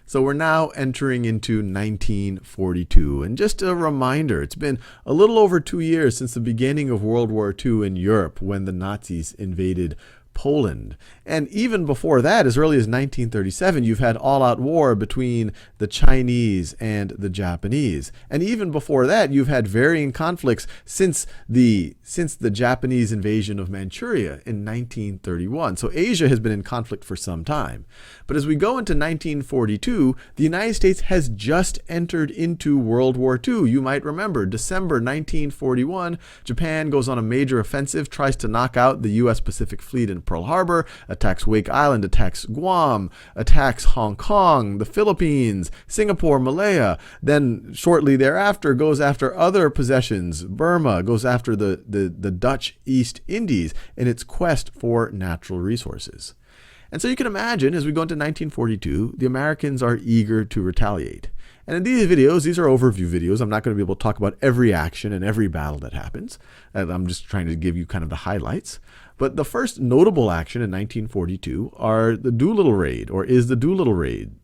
So we're now entering into 1942. And just a reminder, it's been a little over 2 years since the beginning of World War II in Europe when the Nazis invaded Poland. And even before that, as early as 1937, you've had all-out war between the Chinese and the Japanese. And even before that, you've had varying conflicts since the Japanese invasion of Manchuria in 1931. So Asia has been in conflict for some time. But as we go into 1942, the United States has just entered into World War II. You might remember, December 1941, Japan goes on a major offensive, tries to knock out the U.S. Pacific Fleet in Pearl Harbor, attacks Wake Island, attacks Guam, attacks Hong Kong, the Philippines, Singapore, Malaya. Then shortly thereafter goes after other possessions, Burma, goes after the Dutch East Indies in its quest for natural resources. And so you can imagine, as we go into 1942, the Americans are eager to retaliate. And in these videos, these are overview videos. I'm not going to be able to talk about every action and every battle that happens. I'm just trying to give you kind of the highlights. But the first notable action in 1942 are the Doolittle Raid, or is the Doolittle Raid.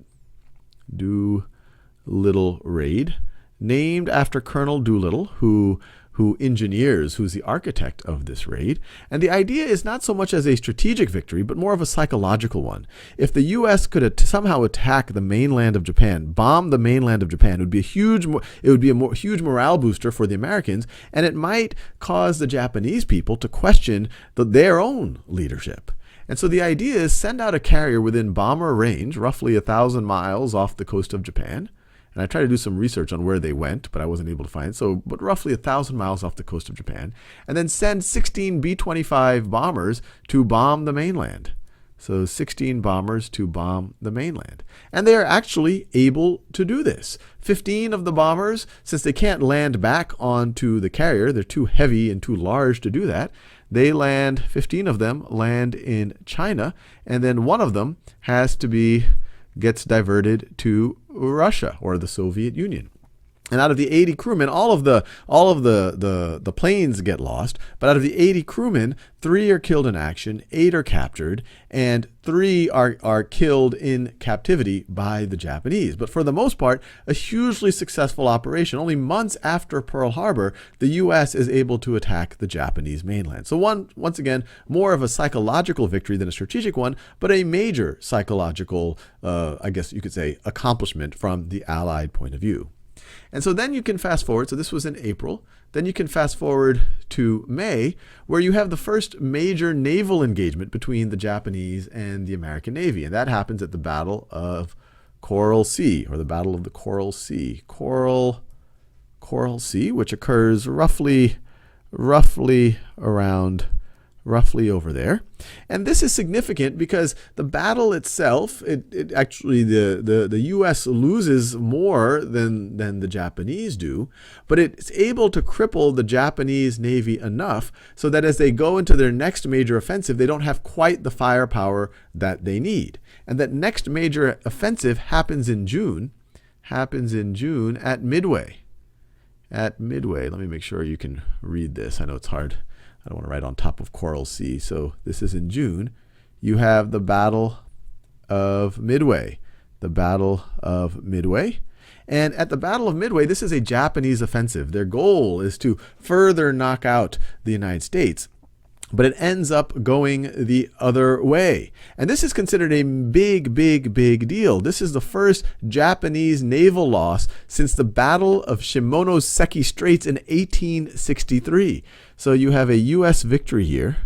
Doolittle Raid, named after Colonel Doolittle, who's the architect of this raid. And the idea is not so much as a strategic victory, but more of a psychological one. If the U.S. could somehow attack the mainland of Japan, bomb the mainland of Japan, it would be a huge morale booster for the Americans, and it might cause the Japanese people to question their own leadership. And so the idea is send out a carrier within bomber range, roughly 1,000 miles off the coast of Japan. And I tried to do some research on where they went, but I wasn't able to find it. But roughly 1,000 miles off the coast of Japan. And then send 16 B-25 bombers to bomb the mainland. So 16 bombers to bomb the mainland. And they are actually able to do this. 15 of the bombers, since they can't land back onto the carrier, they're too heavy and too large to do that, 15 of them land in China. And then one of them gets diverted to Russia or the Soviet Union. And out of the 80 crewmen, all of the planes get lost, but out of the 80 crewmen, 3 are killed in action, 8 are captured, and 3 are killed in captivity by the Japanese. But for the most part, a hugely successful operation. Only months after Pearl Harbor, the U.S. is able to attack the Japanese mainland. So once again, more of a psychological victory than a strategic one, but a major psychological, I guess you could say, accomplishment from the Allied point of view. And so then you can fast forward. So this was in April. Then you can fast forward to May, where you have the first major naval engagement between the Japanese and the American Navy. And that happens at the Battle of Coral Sea, or the Battle of the Coral Sea. Coral Sea, which occurs roughly over there. And this is significant because the battle itself, it actually, the U.S. loses more than the Japanese do, but it's able to cripple the Japanese Navy enough so that as they go into their next major offensive, they don't have quite the firepower that they need. And that next major offensive happens in June at Midway. Let me make sure you can read this. I know it's hard. I don't want to write on top of Coral Sea. So this is in June. You have the Battle of Midway. The Battle of Midway. And at the Battle of Midway, this is a Japanese offensive. Their goal is to further knock out the United States. But it ends up going the other way. And this is considered a big deal. This is the first Japanese naval loss since the Battle of Shimonoseki Straits in 1863. So you have a U.S. victory here.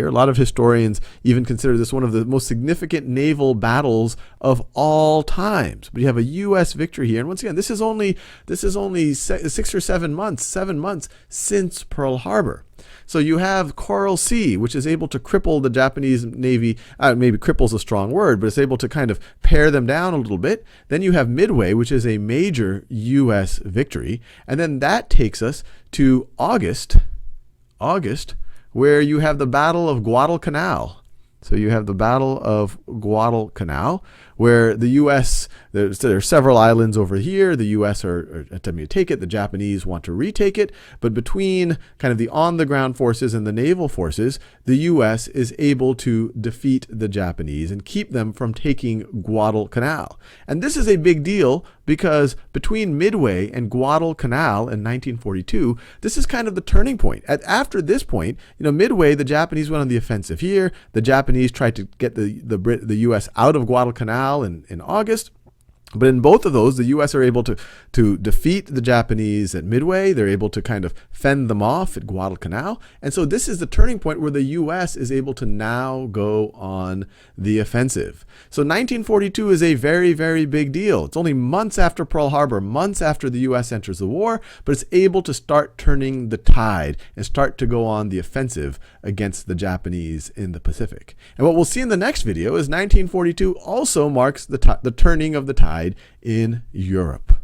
A lot of historians even consider this one of the most significant naval battles of all times. But you have a U.S. victory here. And once again, this is only 6 or 7 months since Pearl Harbor. So you have Coral Sea, which is able to cripple the Japanese Navy. Maybe cripple is a strong word, but it's able to kind of pare them down a little bit. Then you have Midway, which is a major U.S. victory. And then that takes us to August, where you have the Battle of Guadalcanal. So you have the Battle of Guadalcanal, where the U.S., there are several islands over here. The U.S. are attempting to take it. The Japanese want to retake it. But between kind of the on-the-ground forces and the naval forces, the U.S. is able to defeat the Japanese and keep them from taking Guadalcanal. And this is a big deal because between Midway and Guadalcanal in 1942, this is kind of the turning point. After this point, Midway, the Japanese went on the offensive here. The Japanese tried to get the U.S. out of Guadalcanal in August. But in both of those, the U.S. are able to defeat the Japanese at Midway. They're able to kind of fend them off at Guadalcanal. And so this is the turning point where the U.S. is able to now go on the offensive. So 1942 is a very, very big deal. It's only months after Pearl Harbor, months after the U.S. enters the war, but it's able to start turning the tide and start to go on the offensive against the Japanese in the Pacific. And what we'll see in the next video is 1942 also marks the turning of the tide in Europe.